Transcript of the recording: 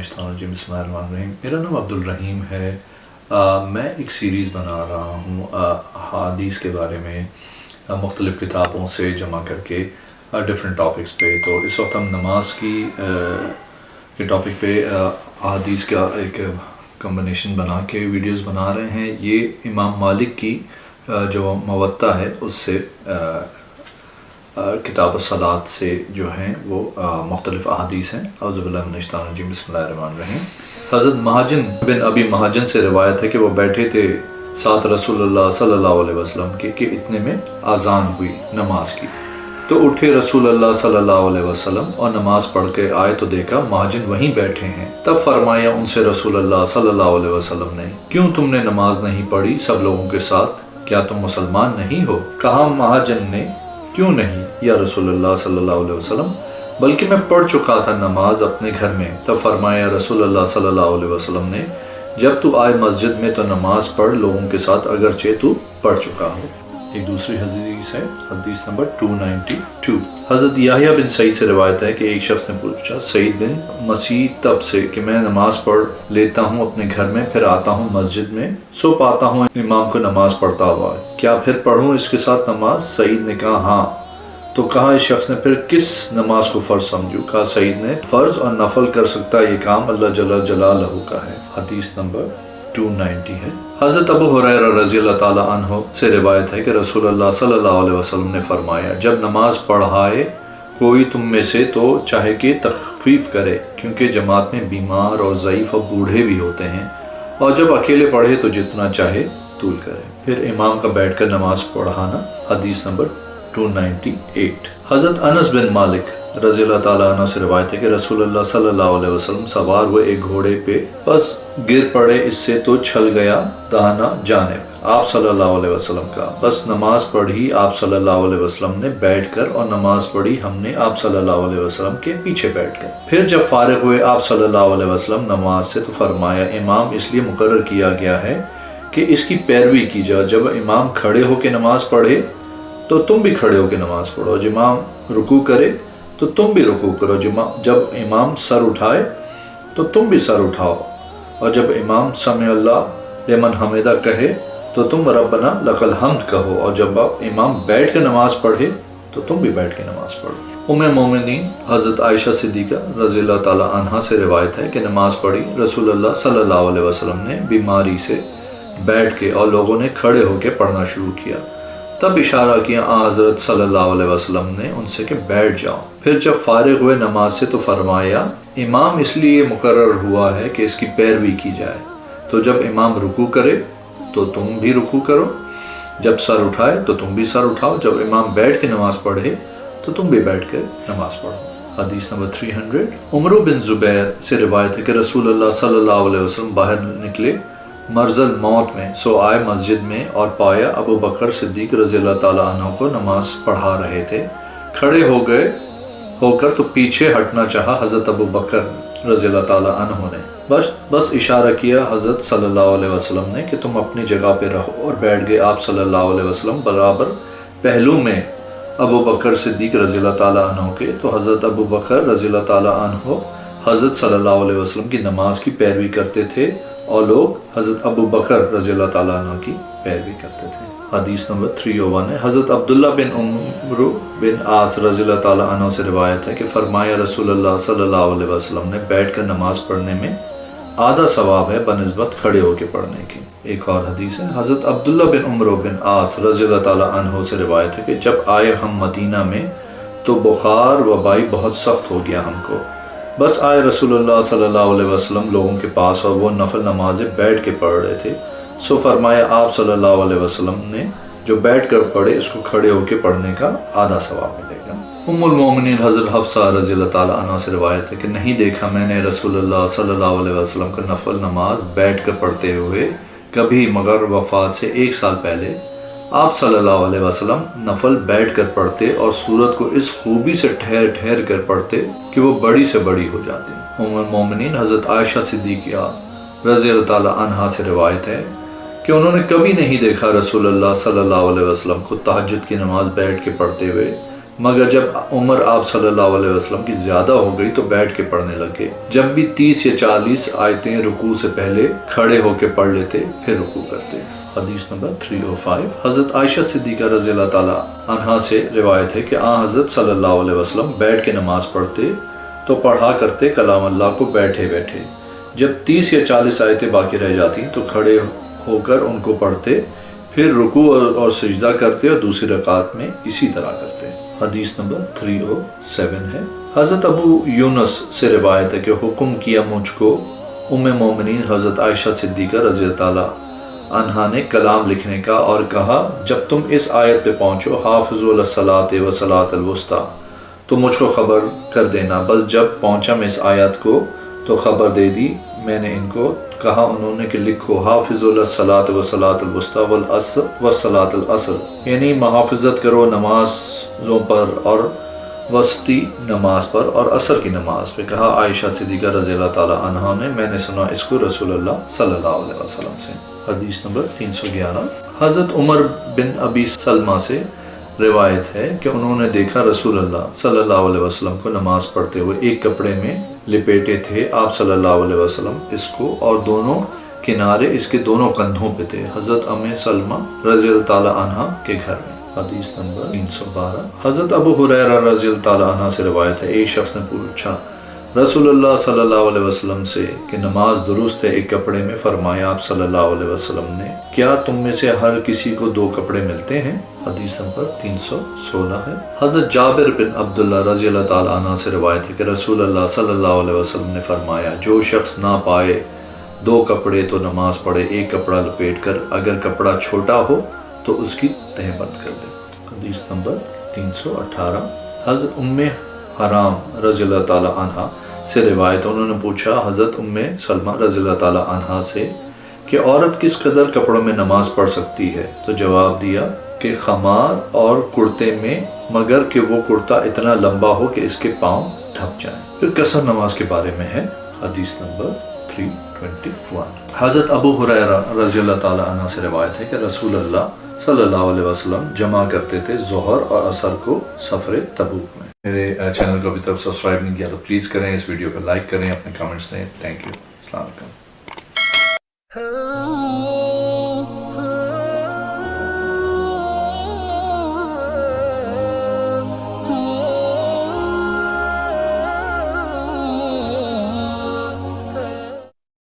بسم اللہ الرحمن الرحیم۔ میرا نام عبدالرحیم ہے۔ میں ایک سیریز بنا رہا ہوں حدیث کے بارے میں، مختلف کتابوں سے جمع کر کے ڈیفرنٹ ٹاپکس پہ۔ تو اس وقت ہم نماز کے ٹاپک پہ حدیث کا ایک کمبینیشن بنا کے ویڈیوز بنا رہے ہیں۔ یہ امام مالک کی جو موطا ہے اس سے کتاب الصلاۃ سے جو ہیں وہ مختلف احادیث ہیں۔ اعوذ باللہ من الشیطان الرجیم، بسم اللہ الرحمن الرحیم۔ حضرت مہاجن بن ابی مہاجن سے روایت ہے کہ وہ بیٹھے تھے ساتھ رسول اللہ صلی اللہ علیہ وسلم کے کہ اتنے میں اذان ہوئی نماز کی، تو اٹھے رسول اللہ صلی اللہ علیہ وسلم اور نماز پڑھ کے آئے تو دیکھا مہاجن وہیں بیٹھے ہیں۔ تب فرمایا ان سے رسول اللہ صلی اللہ علیہ وسلم نے، کیوں تم نے نماز نہیں پڑھی سب لوگوں کے ساتھ؟ کیا تم مسلمان نہیں ہو؟ کہا مہاجن نے، کیوں نہیں یا رسول اللہ صلی اللہ علیہ وسلم، بلکہ میں پڑھ چکا تھا نماز اپنے گھر میں۔ تب فرمایا رسول اللہ صلی اللہ علیہ وسلم نے، جب تو آئے مسجد میں تو نماز پڑھ لوگوں کے ساتھ اگرچہ تو پڑھ چکا ہو۔ ایک دوسری حدیث ہے، حدیث نمبر 292۔ حضرت یحییٰ بن سعید سے روایت ہے کہ ایک شخص نے پوچھا سعید بن مسیطب سے کہ میں نماز پڑھ لیتا ہوں اپنے گھر میں، پھر آتا ہوں مسجد میں، سو پاتا ہوں امام کو نماز پڑھتا ہوا، کیا پھر پڑھوں اس کے ساتھ نماز؟ سعید نے کہا ہاں۔ تو کہا اس شخص نے، پھر کس نماز کو فرض سمجھو؟ کہا سعید نے، فرض اور نفل کر سکتا یہ کام اللہ جل جلالہ کا ہے۔ حدیث نمبر 290 ہے۔ حضرت ابو ہریرہ رضی اللہ تعالیٰ عنہ سے روایت ہے کہ رسول اللہ صلی اللہ علیہ وسلم نے فرمایا، جب نماز پڑھائے کوئی تم میں سے تو چاہے کہ تخفیف کرے، کیونکہ جماعت میں بیمار اور ضعیف اور بوڑھے بھی ہوتے ہیں، اور جب اکیلے پڑھے تو جتنا چاہے طول کرے۔ پھر امام کا بیٹھ کر نماز پڑھانا۔ حدیث نمبر 298۔ حضرت انس بن مالک رضی اللہ تعالیٰ عنہ سے روایت ہے کہ رسول اللہ صلی اللہ علیہ وسلم سوار ہوئے ایک گھوڑے پہ، بس گر پڑے اس سے تو چھل گیا داہنا جانب۔ آپ صلی اللہ علیہ وسلم کا بس نماز پڑھی آپ صلی اللہ علیہ وسلم نے بیٹھ کر، اور نماز پڑھی ہم نے آپ صلی اللہ علیہ وسلم کے پیچھے بیٹھ کر۔ پھر جب فارغ ہوئے آپ صلی اللہ علیہ وسلم نماز سے تو فرمایا، امام اس لیے مقرر کیا گیا ہے کہ اس کی پیروی کی جائے۔ جب امام کھڑے ہو کے نماز پڑھے تو تم بھی کھڑے ہو کے نماز پڑھو، جب امام رکوع کرے تو تم بھی رکوع کرو، جب امام سر اٹھائے تو تم بھی سر اٹھاؤ، اور جب امام سمع اللہ لمن حمدہ کہے تو تم ربنا لک الحمد کہو، اور جب امام بیٹھ کے نماز پڑھے تو تم بھی بیٹھ کے نماز پڑھو۔ ام مومنین حضرت عائشہ صدیقہ رضی اللہ تعالیٰ عنہا سے روایت ہے کہ نماز پڑھی رسول اللہ صلی اللہ علیہ وسلم نے بیماری سے بیٹھ کے، اور لوگوں نے کھڑے ہو کے پڑھنا شروع کیا، تب اشارہ کیا حضرت صلی اللہ علیہ وسلم نے ان سے کہ بیٹھ جاؤ۔ پھر جب فارغ ہوئے نماز سے تو فرمایا، امام اس لیے مقرر ہوا ہے کہ اس کی پیروی کی جائے، تو جب امام رکوع کرے تو تم بھی رکوع کرو، جب سر اٹھائے تو تم بھی سر اٹھاؤ، جب امام بیٹھ کے نماز پڑھے تو تم بھی بیٹھ کے نماز پڑھو۔ حدیث نمبر 300۔ عمرو بن زبیر سے روایت ہے کہ رسول اللہ صلی اللہ علیہ وسلم باہر نکلے مرض الموت میں، سو آئے مسجد میں اور پایا ابو بکر صدیق رضی اللہ تعالیٰ عنہ کو نماز پڑھا رہے تھے۔ کھڑے ہو کر تو پیچھے ہٹنا چاہا حضرت ابو بکر رضی اللہ تعالیٰ عنہ نے، بس اشارہ کیا حضرت صلی اللہ علیہ وسلم نے کہ تم اپنی جگہ پہ رہو، اور بیٹھ گئے آپ صلی اللہ علیہ وسلم برابر پہلو میں ابو بکر صدیق رضی اللہ تعالیٰ عنہ کے۔ تو حضرت ابو بکر رضی اللہ تعالیٰ عنہ حضرت صلی اللہ علیہ وسلم کی نماز کی پیروی کرتے تھے، اور لوگ حضرت ابو بکر رضی اللہ تعالیٰ عنہ کی پیروی کرتے تھے۔ حدیث نمبر 301 ہے۔ حضرت عبداللہ بن عمرو بن عاص رضی اللہ تعالیٰ عنہ سے روایت ہے کہ فرمایا رسول اللہ صلی اللہ علیہ وسلم نے، بیٹھ کر نماز پڑھنے میں آدھا ثواب ہے بنسبت کھڑے ہو کے پڑھنے کی۔ ایک اور حدیث ہے، حضرت عبداللہ بن عمرو بن عاص رضی اللہ تعالیٰ عنہ سے روایت ہے کہ جب آئے ہم مدینہ میں تو بخار وبائی بہت سخت ہو گیا ہم کو، بس آئے رسول اللہ صلی اللہ علیہ وسلم لوگوں کے پاس، اور وہ نفل نمازیں بیٹھ کے پڑھ رہے تھے، سو فرمایا آپ صلی اللہ علیہ وسلم نے، جو بیٹھ کر پڑھے اس کو کھڑے ہو کے پڑھنے کا آدھا ثواب ملے گا۔ ام المومنین حضرت حفصہ رضی اللہ تعالیٰ عنہ سے روایت ہے کہ نہیں دیکھا میں نے رسول اللہ صلی اللہ علیہ وسلم کو نفل نماز بیٹھ کر پڑھتے ہوئے کبھی، مگر وفات سے 1 سال پہلے آپ صلی اللہ علیہ وسلم نفل بیٹھ کر پڑھتے، اور سورت کو اس خوبی سے ٹھہر ٹھہر کر پڑھتے کہ وہ بڑی سے بڑی ہو جاتی۔ ام المومنین حضرت عائشہ صدیقہ رضی اللہ تعالیٰ عنہا سے روایت ہے کہ انہوں نے کبھی نہیں دیکھا رسول اللہ صلی اللہ علیہ وسلم کو تہجد کی نماز بیٹھ کے پڑھتے ہوئے، مگر جب عمر آپ صلی اللہ علیہ وسلم کی زیادہ ہو گئی تو بیٹھ کے پڑھنے لگے، جب بھی 30 یا 40 آیتیں رکوع سے پہلے کھڑے ہو کے پڑھ لیتے پھر رکوع کرتے۔ حدیث نمبر 305 حضرت عائشہ صدیقہ رضی اللہ تعالیٰ عنہا سے روایت ہے کہ آن حضرت صلی اللہ علیہ وسلم بیٹھ کے نماز پڑھتے تو پڑھا کرتے کلام اللہ کو بیٹھے بیٹھے، جب 30 یا 40 آیتیں باقی رہ جاتی تو کھڑے ہو کر ان کو پڑھتے، پھر رکوع اور سجدہ کرتے اور دوسری رکعت میں اسی طرح کرتے۔ حدیث نمبر 307 ہے۔ حضرت ابو یونس سے روایت ہے کہ حکم کیا مجھ کو ام مومنین حضرت عائشہ صدیقہ رضی اللہ تعالیٰ عنہا نے کلام لکھنے کا اور کہا جب تم اس آیت پہ پہنچو حافظوا علی الصلاۃ والصلاۃ الوسطیٰ تو مجھ کو خبر کر دینا۔ بس جب پہنچا میں اس آیت کو تو خبر دے دی، میں نے ان کو کہا، انہوں نے کہ لکھو حافظوا علی الصلاۃ والصلاۃ الوسطیٰ والصلاۃ العصر، یعنی محافظت کرو نمازوں پر اور وسطی نماز پر اور عصر کی نماز پہ۔ کہا عائشہ صدیقہ رضی اللہ تعالیٰ عنہا نے، میں نے سنا اس کو رسول اللہ صلی اللہ علیہ وسلم سے۔ حدیث نمبر 311 حضرت عمر بن ابی سلمہ سے روایت ہے کہ انہوں نے دیکھا رسول اللہ صلی اللہ علیہ وسلم کو نماز پڑھتے ہوئے ایک کپڑے میں لپیٹے تھے آپ صلی اللہ علیہ وسلم اس کو، اور دونوں کنارے اس کے دونوں کندھوں پہ تھے، حضرت ام سلمہ رضی اللہ تعالیٰ عنہ کے گھر میں۔ حدیث نمبر 312 حضرت ابو ہریرہ رضی اللہ تعالیٰ عنہ سے روایت ہے ایک شخص نے پوچھا رسول اللہ صلی اللہ علیہ وسلم سے کہ نماز درست ہے ایک کپڑے میں؟ فرمایا آپ صلی اللہ علیہ وسلم نے، کیا تم میں سے ہر کسی کو 2 کپڑے ملتے ہیں؟ حدیث نمبر 316 ہے۔ حضرت جابر بن عبداللہ رضی اللہ تعالیٰ عنہ سے روایت ہے کہ رسول اللہ صلی اللہ علیہ وسلم نے فرمایا جو شخص نہ پائے 2 کپڑے تو نماز پڑھے ایک کپڑا لپیٹ کر، اگر کپڑا چھوٹا ہو تو اس کی تہ بند کر دے۔ حدیث نمبر 318 حضرت ام حرام رضی اللہ تعالیٰ عنہ سے روایت، انہوں نے پوچھا حضرت ام سلمہ رضی اللہ تعالیٰ عنہ سے کہ عورت کس قدر کپڑوں میں نماز پڑھ سکتی ہے؟ تو جواب دیا کہ خمار اور کرتے میں، مگر کہ وہ کرتا اتنا لمبا ہو کہ اس کے پاؤں ڈھک جائیں۔ پھر قصر نماز کے بارے میں ہے۔ حدیث نمبر 321 حضرت ابو ہریرہ رضی اللہ تعالیٰ عنہ سے روایت ہے کہ رسول اللہ صلی اللہ علیہ وسلم جمع کرتے تھے ظہر اور عصر کو سفر تبوک میں۔ میرے چینل کو ابھی تک سبسکرائب نہیں کیا تو پلیز کریں، اس ویڈیو کو لائک کریں، اپنے کامنٹس دیں۔ تھینک یو، السلام علیکم۔